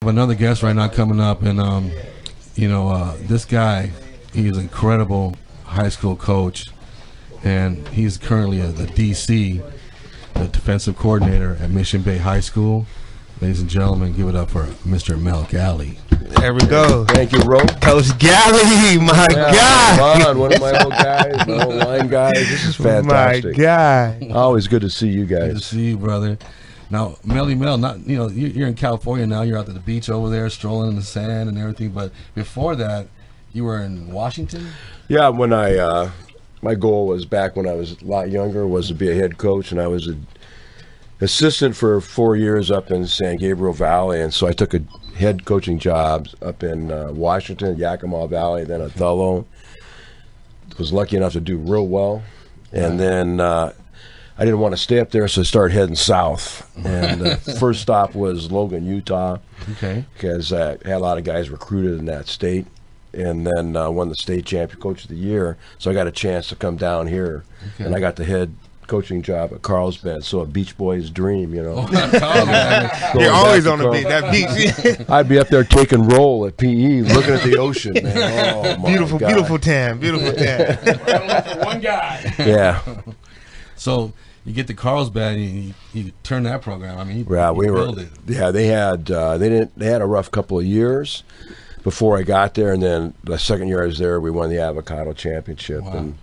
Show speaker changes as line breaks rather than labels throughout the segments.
have another guest right now coming up, and this guy, he's an incredible high school coach, and he's currently the DC, the defensive coordinator at Mission Bay High School. Ladies and gentlemen, give it up for Mr. Mel Galli.
There we go.
Thank you, Ro.
Coach Galli, my guy.
One of my old guys, my old line guys. This is fantastic.
My guy.
Always good to see you guys.
Good to see you, brother. Now, Mel, you're in California now. You're out at the beach over there, strolling in the sand and everything. But before that, you were in Washington?
Yeah, when my goal was back when I was a lot younger was to be a head coach, and I was an assistant for 4 years up in San Gabriel Valley, and so I took a head coaching job up in Washington, Yakima Valley, then Othello. Was lucky enough to do real well, and then I didn't want to stay up there, so I started heading south. And first stop was Logan, Utah, because I had a lot of guys recruited in that state, and then won the state champion coach of the year. So I got a chance to come down here, and I got the head coaching job at Carlsbad, so a Beach Boys dream,
You're always on the beach, that beach.
I'd be up there taking roll at PE, looking at the ocean, man. Oh, my
beautiful,
God.
beautiful tan.
For one guy.
Yeah.
So you get to Carlsbad, and you turn that program. I mean,
build it. Yeah, they had a rough couple of years before I got there, and then the second year I was there, we won the Avocado Championship, and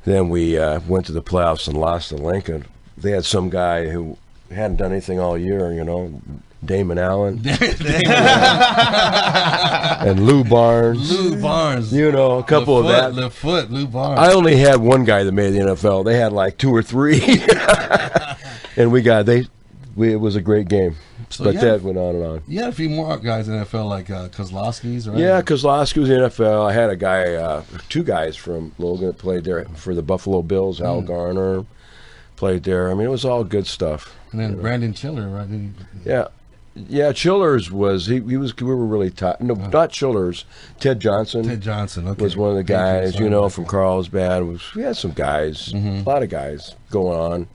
then we went to the playoffs and lost to Lincoln. They had some guy who hadn't done anything all year, Damon Allen. And Lou Barnes. A couple of that.
Lou Barnes.
I only had one guy that made the NFL. They had like 2 or 3. And it was a great game. So but that went on and on.
You had a few more guys in the NFL, like Kozlowski's, right?
Yeah, Kozlowski was in the NFL. I had a guy, 2 guys from Logan that played there for the Buffalo Bills. Al Garner played there. I mean, it was all good stuff.
And then Brandon Chiller, right?
Yeah, Chillers was we were really tight. No, not Chillers. Ted Johnson. Was one of the guys, from Carlsbad. We had some guys, a lot of guys going on.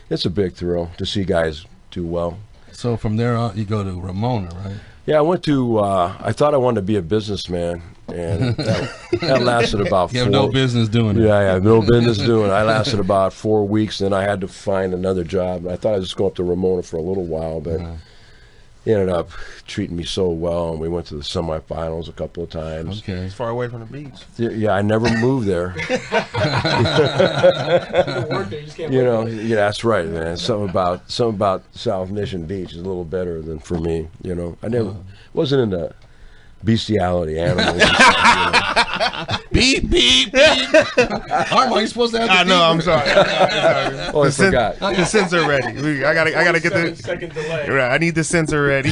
It's a big thrill to see guys do well.
So from there on, you go to Ramona, right?
Yeah, I went to. I thought I wanted to be a businessman, and that lasted about.
You have no business doing it.
Yeah, I have no business doing it. I lasted about 4 weeks, then I had to find another job. I thought I was just going up to Ramona for a little while, but he ended up treating me so well, and we went to the semifinals a couple of times.
Okay,
it's far away from the beach.
Yeah, I never moved there. Yeah, that's right, man. Something about South Mission Beach is a little better than for me. I never wasn't into bestiality, animals.
Beep beep beep. Are you supposed to have?
I know. I'm sorry.
Oh, I forgot.
The sensor ready. I gotta get the
second delay.
Right, I need the sensor ready.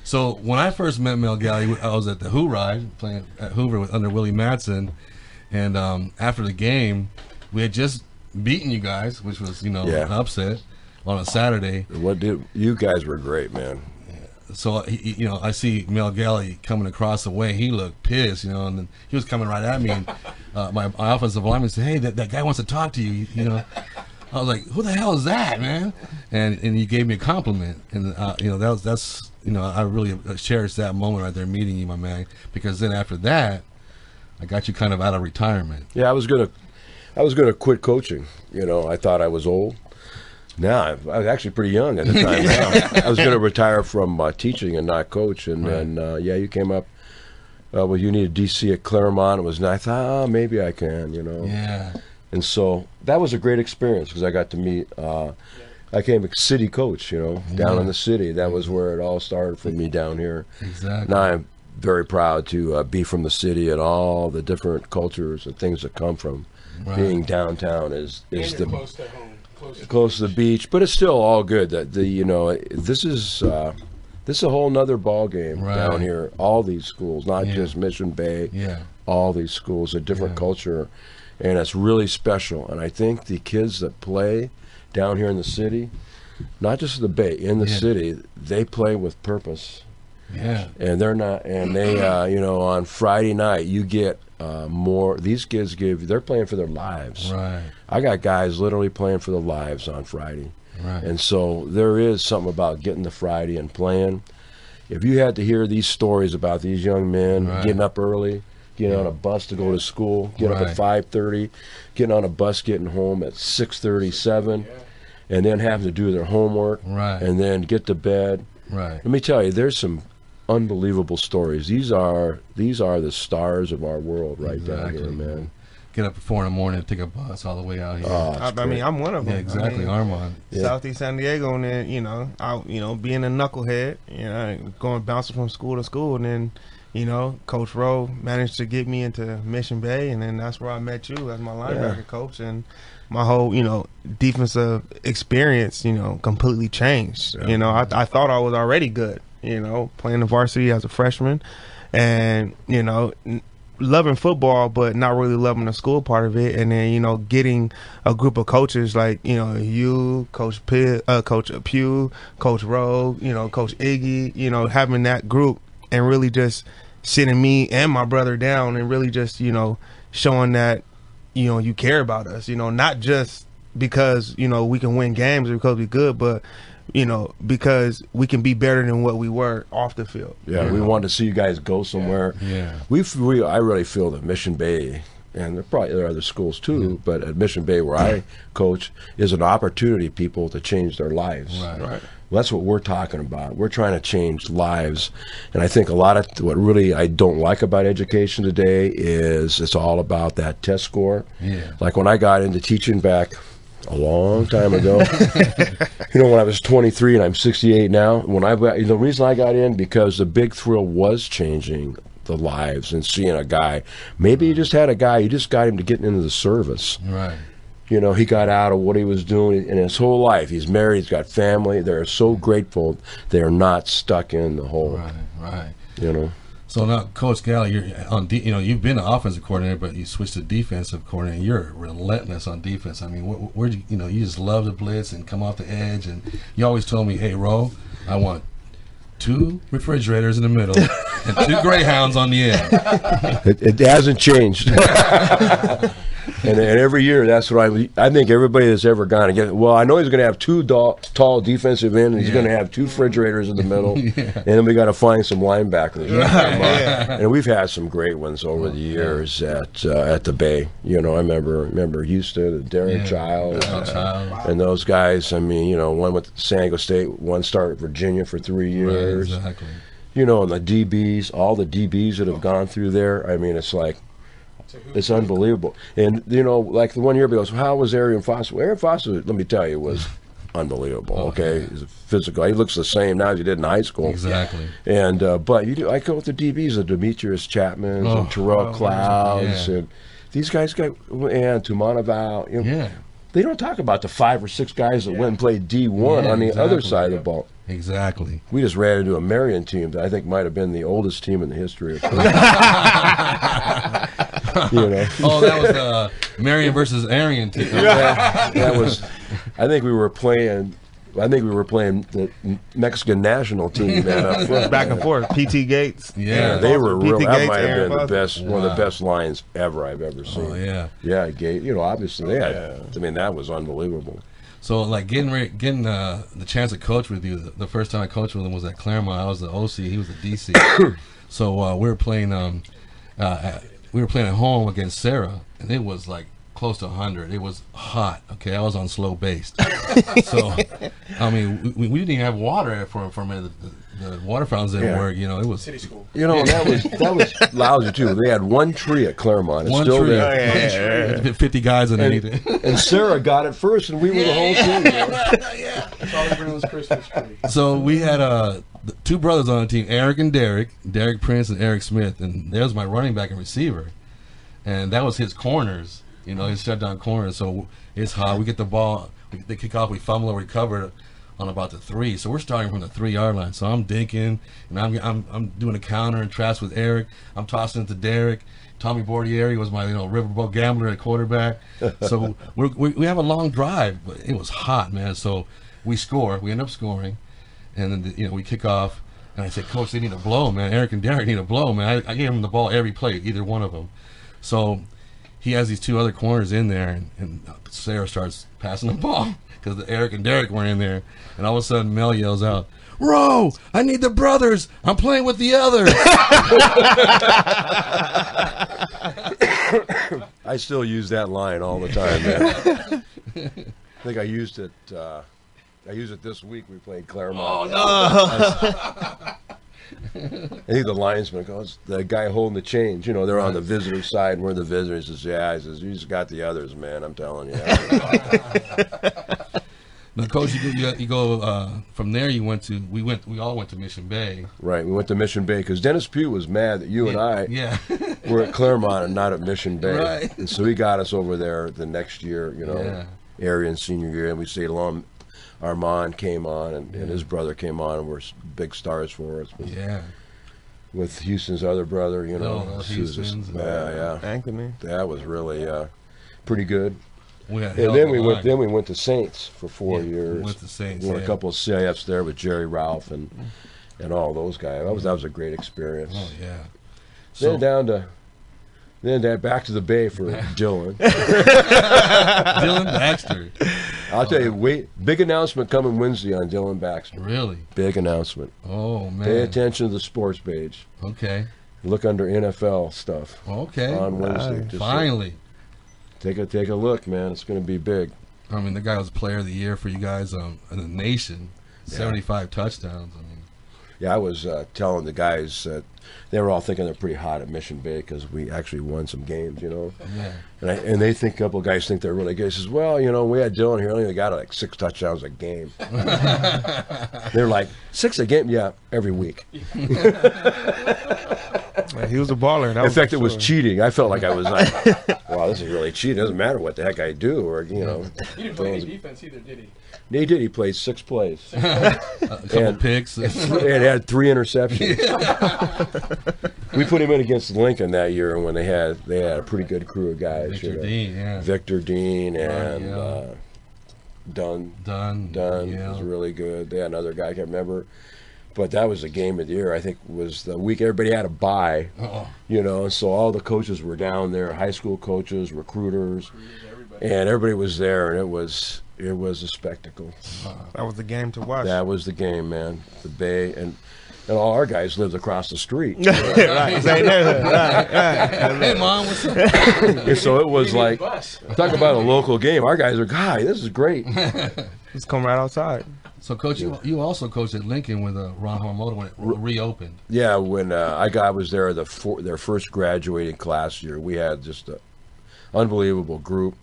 So when I first met Mel Galli, I was at the Who Ride playing at Hoover under Willie Madsen, and after the game, we had just beaten you guys, which was an upset on a Saturday.
You guys were great, man.
So I see Mel Galli coming across the way. He looked pissed, and then he was coming right at me. And my offensive lineman said, "Hey, that guy wants to talk to you." I was like, "Who the hell is that, man?" And he gave me a compliment, and that's I really cherished that moment right there, meeting you, my man. Because then after that, I got you kind of out of retirement.
Yeah, I was gonna quit coaching. I thought I was old. No, I was actually pretty young at the time. I was going to retire from teaching and not coach, and then you came up. Well, you need a DC at Claremont. It was nice. I thought, maybe I can,
Yeah.
And so that was a great experience because I got to meet. I became a city coach, down in the city. That was where it all started for me down here.
Exactly.
Now I'm very proud to be from the city and all the different cultures and things that come from being downtown is the
close to home.
Close to the beach, but it's still all good. That this is a whole nother ball game down here. All these schools, not just Mission Bay.
Yeah.
All these schools, a different culture, and it's really special. And I think the kids that play down here in the city, not just the Bay, in the city, they play with purpose.
Yeah.
And they're not. And they, on Friday night, you get more. These kids they're playing for their lives.
Right.
I got guys literally playing for their lives on Friday.
Right.
And so there is something about getting to Friday and playing. if you had to hear these stories about these young men
Right.
getting up early, getting on a bus to go to school, getting up at 5:30, getting on a bus, getting home at 6:30, 7, and then having to do their homework,
Right.
and then get to bed.
Right.
Let me tell you, there's some unbelievable stories. These are the stars of our world right down
Exactly.
here, man.
Get up at 4 in the morning and take a bus all the way out here.
Oh, it's
I
great.
mean, I'm one of them.
yeah, exactly.
I mean,
Armand.
Yeah.
Southeast San Diego, and then being a knucklehead, going bouncing from school to school, and then Coach Rowe managed to get me into Mission Bay, and then that's where I met you as my linebacker coach, and my whole defensive experience completely changed.
Yeah.
I thought I was already good, playing the varsity as a freshman, and loving football, but not really loving the school part of it. And then, getting a group of coaches like, you, Coach Pugh, Coach Rowe, Coach Iggy, having that group and really just sitting me and my brother down and really just, showing that, you care about us, not just because, we can win games or because we're good, but because we can be better than what we were off the field.
Yeah, we want to see you guys go somewhere.
Yeah.
I really feel that Mission Bay, and there are other schools too, but at Mission Bay where I coach is an opportunity people to change their lives.
Right.
Well, that's what we're talking about. We're trying to change lives, and I think a lot of what really I don't like about education today is it's all about that test score.
Yeah.
Like when I got into teaching back a long time ago, when I was 23 and I'm 68 now. The reason I got in because the big thrill was changing the lives and seeing a guy. Maybe you just had a guy, you just got him to get into the service.
Right.
He got out of what he was doing in his whole life. He's married, he's got family. They're so grateful they're not stuck in the hole.
Right.
So
now, Coach Galli, you're on. You've been an offensive coordinator, but you switched to defensive coordinator. You're relentless on defense. I mean, where you just love to blitz and come off the edge, and you always told me, "Hey, Ro, I want 2 refrigerators in the middle and 2 Greyhounds on the end."
It hasn't changed. And every year, that's what I think everybody that's ever gone again. Well, I know he's going to have 2 tall defensive ends, and he's going to have 2 refrigerators in the middle, and then we got to find some linebackers. And we've had some great ones over the years at the Bay. I remember Houston, Darren Child, and those guys. I mean, one with San Diego State, one started at Virginia for 3 years.
Right, exactly.
And the DBs, all the DBs that have gone through there. I mean, it's unbelievable. And, like the one year goes, how was Arian Foster? Well, Arian Foster, let me tell you, was unbelievable, okay? He's a physical. He looks the same now as he did in high school.
Exactly.
And, but I go with the DBs, the Demetrius Chapmans and Terrell Clouds. And these guys and Tumanaval. They don't talk about the 5 or 6 guys that went and played D1 on the other side of the ball.
Exactly.
We just ran into a Marion team that I think might have been the oldest team in the history of football.
Oh, that was Marion versus Arian team.
That was. I think we were playing the Mexican national team, man. Up front,
Back and forth. PT Gates.
Yeah,
they were real.
PT
That
Gates,
might have
Aaron
been the
Foster.
best, one of the best lines I've ever seen.
Oh yeah.
Yeah, Gate. Obviously they had. I mean, that was unbelievable.
So, like, getting the chance to coach with you, the first time I coached with him was at Claremont. I was the OC, he was the DC. So we were playing at home against Sarah, and it was like close to 100. It was hot. Okay, I was on slow base. So, I mean, we didn't even have water for me. The water fountains didn't work. It was
City school.
That was lousy too. They had one tree at Claremont. It's
one
still
tree.
there.
50 guys underneath it.
And Sarah got it first, and we were the whole team.
That's all they bring was Christmas tree.
So we had 2 brothers on the team, Eric and Derek Prince and Eric Smith, and there's my running back and receiver, and that was his corners. His shutdown corners. So it's hot. We get the ball, they kick off, we fumble or recover on about the 3. So we're starting from the 3-yard line. So I'm dinking, and I'm doing a counter and traps with Eric. I'm tossing it to Derek. Tommy Bordieri was my riverboat gambler at quarterback. So we have a long drive, but it was hot, man. So we score. We end up scoring, and then we kick off. And I said, Coach, they need a blow, man. Eric and Derek need a blow, man. I gave them the ball every play, either one of them. So he has these 2 other corners in there, and Sarah starts passing the ball because Eric and Derek weren't in there. And all of a sudden, Mel yells out, Bro, I need the brothers. I'm playing with the others.
I still use that line all the time, man. I think I used it. I used it this week. We played Claremont.
Oh, no.
I think the linesman goes, the guy holding the chains, you know, they're on the visitor side and we're the visitors. He says, yeah, he says, you just got the others, man, I'm telling you.
Now, Coach, you go from there. We all went to Mission Bay.
Right, we went to Mission Bay because Dennis Pugh was mad that you and I
Yeah.
were at Claremont and not at Mission Bay.
Right.
And so he got us over there the next year, you know,
Yeah.
area and senior year, and we stayed along. Armand came on and his brother came on and were big stars for us.
Yeah.
With Houston's other brother, you know.
Oh,
Susan.
Houston's,
Yeah.
Anthony.
That was really pretty good.
We had
And then we went to Saints for 4 years.
We went to Saints.
We won a couple of CIFs there with Jerry Ralph and all those guys. That was a great experience.
Oh yeah.
Then back to the Bay for Dylan.
Dylan Baxter.
I'll tell you, big announcement coming Wednesday on Dylan Baxter.
Really?
Big announcement.
Oh man.
Pay attention to the sports page.
Okay.
Look under NFL stuff.
Okay.
On Wednesday. Just
Finally.
take a look, man. It's going to be big.
I mean, the guy was Player of the Year for you guys in the nation. 75 touchdowns. I mean.
Yeah, I was telling the guys that they were all thinking they're pretty hot at Mission Bay because we actually won some games, you know.
Yeah.
And they think a couple of guys think they're really good. He says, well, you know, we had Dylan here, only got like 6 touchdowns a game. They're like, 6 a game? Yeah, every week.
Yeah, he was a baller.
In fact, it was cheating. I felt like I was like, wow, this is really cheating. It doesn't matter what the heck I do, or you know.
He didn't play any defense either, did he?
He did. He played 6 plays.
A couple picks.
And had 3 interceptions. We put him in against Lincoln that year when they had a pretty good crew of guys.
Victor Dean, yeah.
Victor Dean and Dunn.
Yeah.
Was really good. They had another guy I can't remember. But that was the game of the year. I think was the week everybody had a bye. You know, so all the coaches were down there, high school coaches, recruiters, and everybody was there, and it was a spectacle.
That was the game to watch.
That was the game, man. The Bay and all our guys lived across the street.
Right, same neighborhood. Right.
Hey, Mom, what's up?
And so it was like, talk about a local game. Our guys are, this is great.
Just come right outside.
So, Coach, you also coached at Lincoln with Ron Hormoto when it reopened.
Yeah, when I was there, their first graduating class year, we had just an unbelievable group.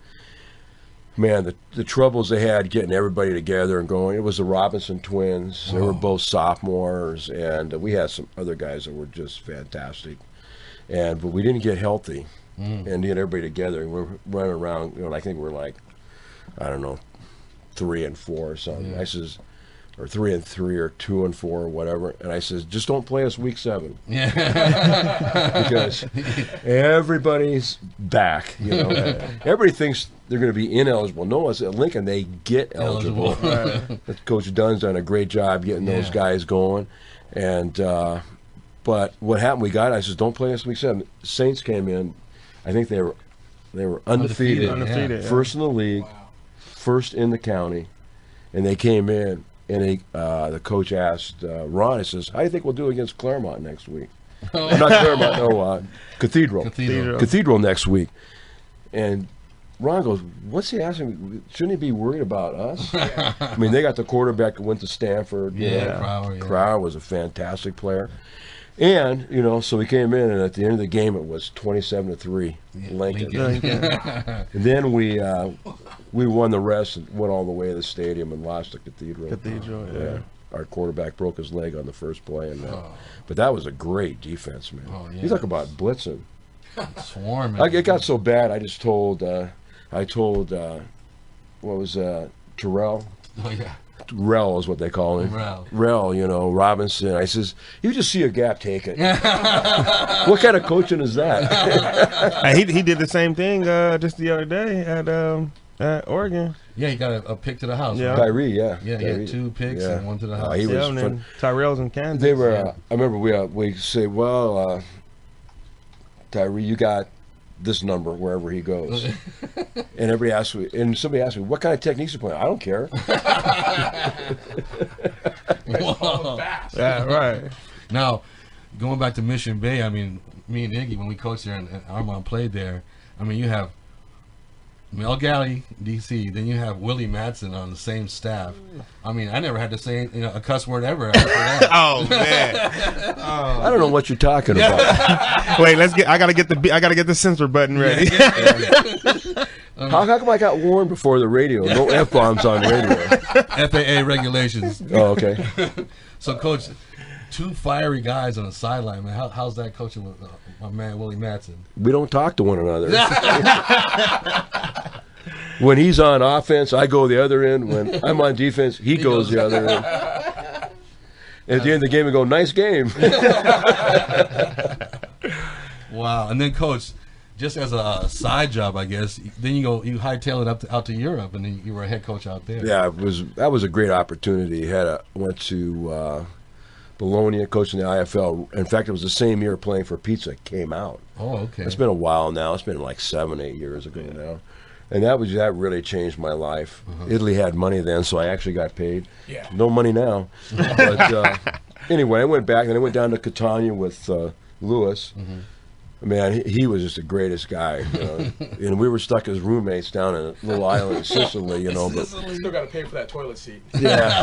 Man, the troubles they had getting everybody together and going. It was the Robinson twins. They were both sophomores, and we had some other guys that were just fantastic. But we didn't get healthy and get everybody together. And we're running around, you know, I think we're like, I don't know, 3 and 4 or something. I says, or 3 and 3 or 2 and 4 or whatever. And I says, just don't play us week 7.
Yeah.
Because everybody's back, you know. Everybody thinks they're going to be ineligible. No, at Lincoln, they get eligible. Coach Dunn's done a great job getting those guys going. And but what happened, I says, don't play us week 7. Saints came in. I think they were undefeated. First in the league, first in the county. And they came in. And the coach asked Ron, he says, how do you think we'll do against Claremont next week? Not Claremont, no, Cathedral next week. And Ron goes, what's he asking? Shouldn't he be worried about us? I mean, they got the quarterback who went to Stanford. Crowder was a fantastic player. And, you know, so we came in, and at the end of the game, it was 27-3 Lincoln. And then we won the rest and went all the way to the stadium and lost to Cathedral.
Yeah.
Our quarterback broke his leg on the first play. But that was a great defense, man. You talk about blitzing.
Swarming.
It got so bad, I just told, what was Terrell?
Oh, yeah.
Rel is what they call him. Rel, you know, Robinson. I says, you just see a gap, take it. What kind of coaching is that?
He did the same thing just the other day at Oregon.
Yeah, he got a pick to the house.
Yeah.
Right?
Tyree,
Yeah, he had 2 picks and 1 to the house.
He was
and then Tyrell's in Kansas.
They were. I remember we say, well, Tyree, you got this number wherever he goes. And somebody asked me, what kind of techniques are you playing? I don't care.
Baseball is fast.
Yeah, right.
Now, going back to Mission Bay, I mean, me and Iggy, when we coached there and Armand played there, I mean, you have Mel Galli, DC, then you have Willie Madsen on the same staff. I mean, I never had to say a cuss word ever after that.
Oh man.
I don't know what you're talking about.
Wait, I gotta get the censor button ready.
How come I got warned before the radio? No F-bombs on radio.
FAA regulations.
Oh, okay.
So, Coach, two fiery guys on the sideline, man. How's that coaching with my man Willie Madsen?
We don't talk to one another. When he's on offense, I go the other end. When I'm on defense, he goes the other end. At the end of the game, we go, nice game.
Wow. And then, Coach, just as a side job, I guess, then you hightail it out to Europe, and then you were a head coach out there.
Yeah, that was a great opportunity. Went to Bologna, coaching the IFL. In fact, it was the same year Playing for Pizza came out.
Oh, okay.
It's been a while now. It's been like 7-8 years ago now. And that really changed my life. Italy had money then, so I actually got paid.
Yeah.
No money now. But anyway, I went back and I went down to Catania with Lewis. Man, he was just the greatest guy. And we were stuck as roommates down in a little island in Sicily, But
Still got to pay for that toilet seat.
yeah,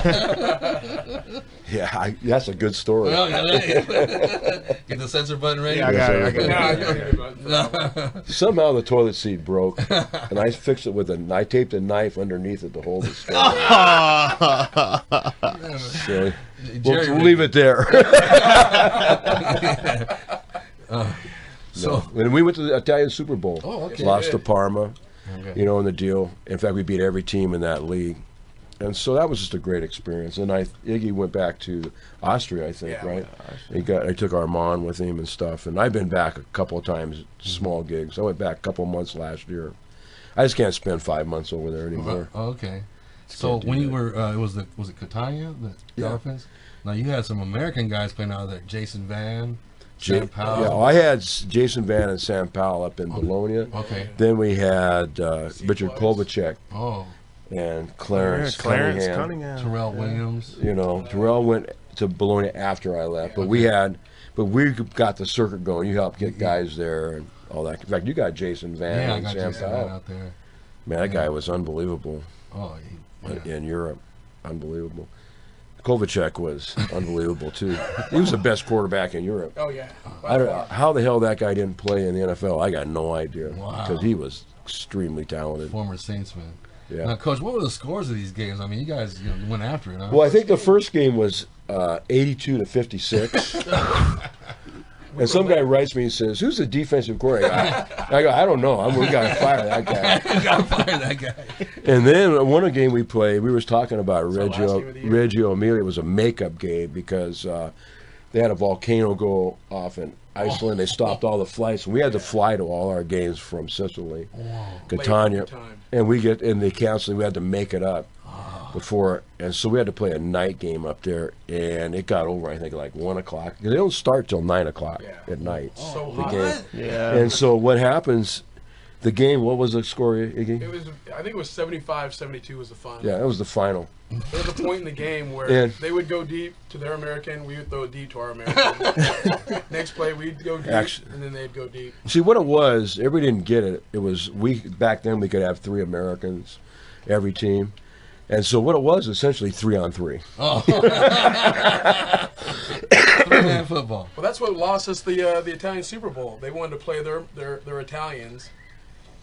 that's a good story.
Well, get the censor button ready.
Yeah, I got it.
Nah, you don't need a button.
Somehow the toilet seat broke, and I fixed it I taped a knife underneath it to hold it steady. So we'll leave it there.
So
when we went to the Italian Super Bowl, lost to Parma, in the deal. In fact, we beat every team in that league, and so that was just a great experience. And Iggy went back to Austria, I think, right? I took Armand with him and stuff, and I've been back a couple of times, small gigs. I went back a couple of months last year. I just can't spend 5 months over there anymore.
Okay. So when you were, was it Catania, the Dolphins? Now you had some American guys playing out there, Jason Van. Sam Powell.
Yeah, I had Jason Van and Sam Powell up in Bologna.
Okay.
Then we had Richard Kovacek
Oh.
and Clarence Cunningham.
Terrell Williams.
Terrell went to Bologna after I left, but we got the circuit going. You helped get guys there and all that. In fact, you got Jason Van and Sam Powell
out there.
Man, that guy was unbelievable.
Oh,
in Europe, unbelievable. Kovacek was unbelievable too. He was the best quarterback in Europe.
Oh yeah.
I don't know how the hell that guy didn't play in the NFL. I got no idea.
Wow.
Because he was extremely talented.
Former Saints man.
Yeah.
Now, Coach, what were the scores of these games? I mean, you guys went after it, huh?
Well, I think the first game was 82-56. And some guy writes me and says, "Who's the defensive coordinator?" I go, "I don't know. We got to fire that guy."
Fire that guy.
And then one game we played, we was talking about Reggio Emilia. It was a makeup game because they had a volcano go off in Iceland. They stopped all the flights, and we had to fly to all our games from Sicily, Catania, and they canceled. We had to make it up before, and so we had to play a night game up there, and it got over I think like 1 o'clock. They don't start till 9 o'clock at night.
So
the
hot.
game.
Yeah.
And so what happens? The game. What was the score, Iggy?
I think it was 75-72 was the final.
Yeah, that was the final.
There was a point in the game where they would go deep to their American, we would throw it deep to our American. Next play, we'd go deep, and then they'd go deep.
See, what it was, everybody didn't get it. It was back then we could have 3 Americans, every team. And so what it was, essentially 3-on-3.
Oh. 3-man football.
Well, that's what lost us the Italian Super Bowl. They wanted to play their Italians,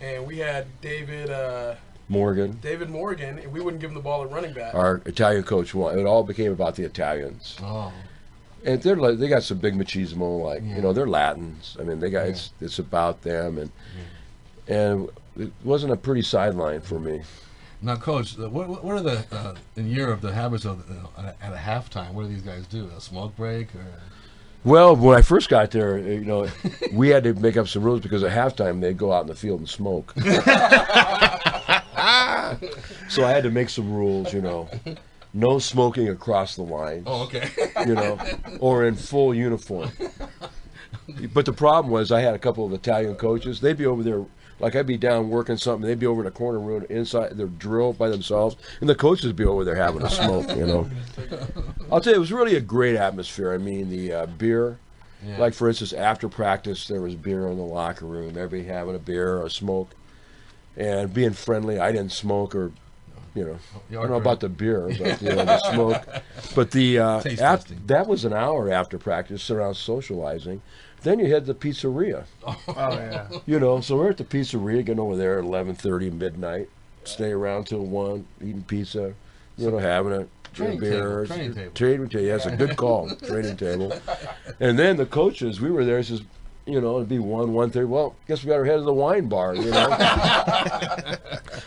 and we had David Morgan, and we wouldn't give him the ball at running back.
Our Italian coach won. It all became about the Italians.
Oh.
And they got some big machismo, they're Latins. I mean, they got it's about them, and it wasn't a pretty sideline for me.
Now, Coach, what are the in Europe the habits of at a halftime? What do these guys do? A smoke break or?
Well, when I first got there, we had to make up some rules because at halftime they'd go out in the field and smoke. So I had to make some rules, no smoking across the lines.
Oh, okay.
Or in full uniform. But the problem was I had a couple of Italian coaches. They'd be over there. Like I'd be down working something, they'd be over in a corner room inside their drill by themselves, and the coaches would be over there having a smoke, I'll tell you, it was really a great atmosphere. I mean, the beer, like for instance, after practice, there was beer in the locker room. Everybody having a beer or a smoke, and being friendly. I didn't smoke or, I don't know about the beer, but the smoke. But that was an hour after practice, around socializing. Then you head to the pizzeria.
Oh yeah.
So we're at the pizzeria, getting over there at 11:30 midnight. Stay around till 1, eating pizza, having a beer.
Training table.
Training table. That's a good call. Training table. And then the coaches, we were there. Says, it'd be 1:30. Well, guess we got our head to the wine bar.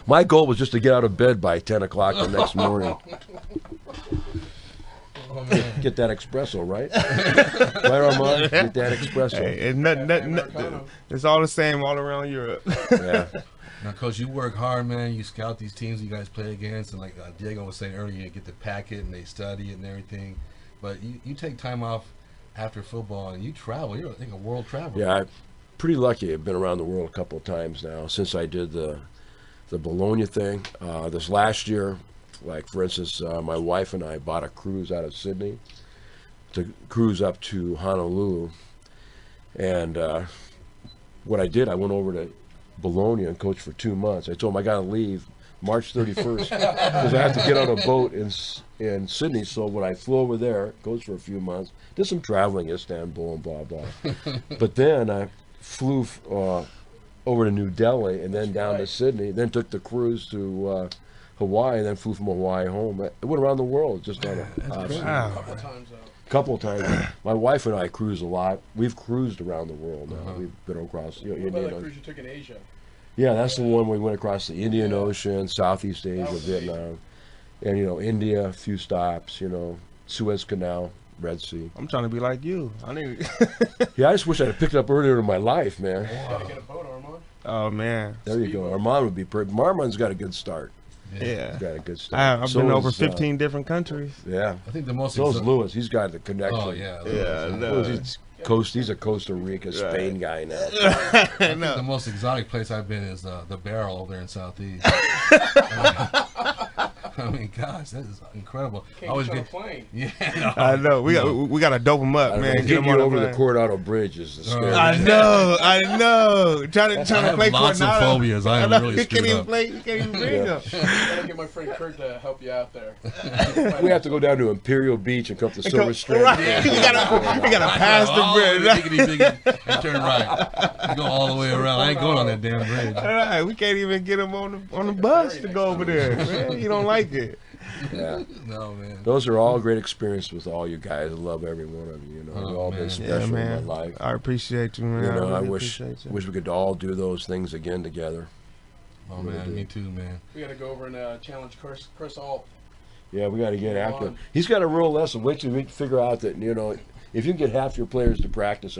My goal was just to get out of bed by 10 o'clock the next morning. Get that espresso, right? Right, Armand? Get that espresso.
Hey, it's all the same all around Europe.
Yeah.
Now, Coach, you work hard, man. You scout these teams you guys play against, and like Diego was saying earlier, you get the packet and they study it and everything. But you take time off after football and you travel. You're, I think, a world traveler.
Yeah, I'm pretty lucky. I've been around the world a couple of times now since I did the Bologna thing. This last year, like for instance, my wife and I bought a cruise out of Sydney to cruise up to Honolulu. And what I did, I went over to Bologna and coached for 2 months. I told him I got to leave March 31st because I have to get on a boat in Sydney. So when I flew over there, coached for a few months, did some traveling, Istanbul and blah, blah. But then I flew over to New Delhi and then down to Sydney, then took the cruise to Hawaii, and then flew from Hawaii home. I went around the world just on a couple of times. My wife and I cruise a lot. We've cruised around the world now. We've been across Indian Ocean.
Cruise you took in Asia?
Yeah, that's the one we went across the Indian Ocean, Southeast Asia, Vietnam, and India, a few stops. Suez Canal, Red Sea.
I'm trying to be like you.
Yeah, I just wish I'd have picked it up earlier in my life, man.
Gotta get a boat, Armand.
Oh man,
there you go. Armand would be perfect. Armand's got a good start.
Yeah,
he's got a good start.
I've been over 15 different countries.
Yeah,
I think the most.
So is Lewis. He's got the connection.
Oh yeah,
He's a Costa Rica, Spain guy now.
I think the most exotic place I've been is the Barrel over there in Southeast. I mean, gosh, that is incredible.
Can't always get a plane.
Yeah,
I know. We got to dope him up, man.
Get him over the Coronado Bridge is the scary.
I know. Trying to play
lots of phobias. I am really screwed up.
You can't even bring him.
Gotta get my friend Kurt to help you out there.
We have to go down to Imperial Beach and come up to Silver Strand.
Right. We gotta pass the bridge.
And turn right. You go all the way around. I ain't going on that damn bridge.
All right, we can't even get him on the bus to go over there. Man, you don't like it.
Yeah.
No, man.
Those are all great experiences with all you guys. I love every one of you. You've all been special in my life.
I appreciate you, man.
I wish we could all do those things again together.
Oh man, me too, man.
We got to go over and challenge Chris Alt.
Yeah, we got to get after him. He's got a real lesson. Wait till we figure out that if you can get half your players to practice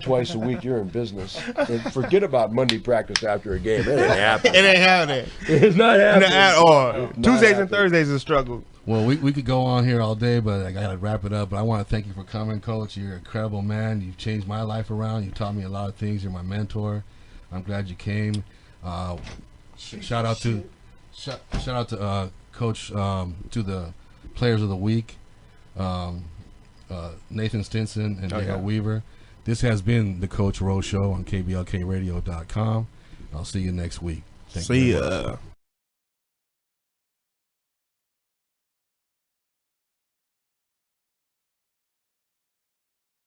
twice a week, you're in business. And forget about Monday practice after a game. It ain't happening.
It ain't happening.
It's not happening
at all.
No,
Tuesdays and Thursdays is a struggle.
Well, we could go on here all day, but I got to wrap it up. But I want to thank you for coming, Coach. You're an incredible man. You've changed my life around. You taught me a lot of things. You're my mentor. I'm glad you came. Shout out to Coach, to the Players of the Week. Nathan Stinson and Diego Weaver. This has been the Coach Rowe Show on KBLKradio.com. I'll see you next week.
See ya.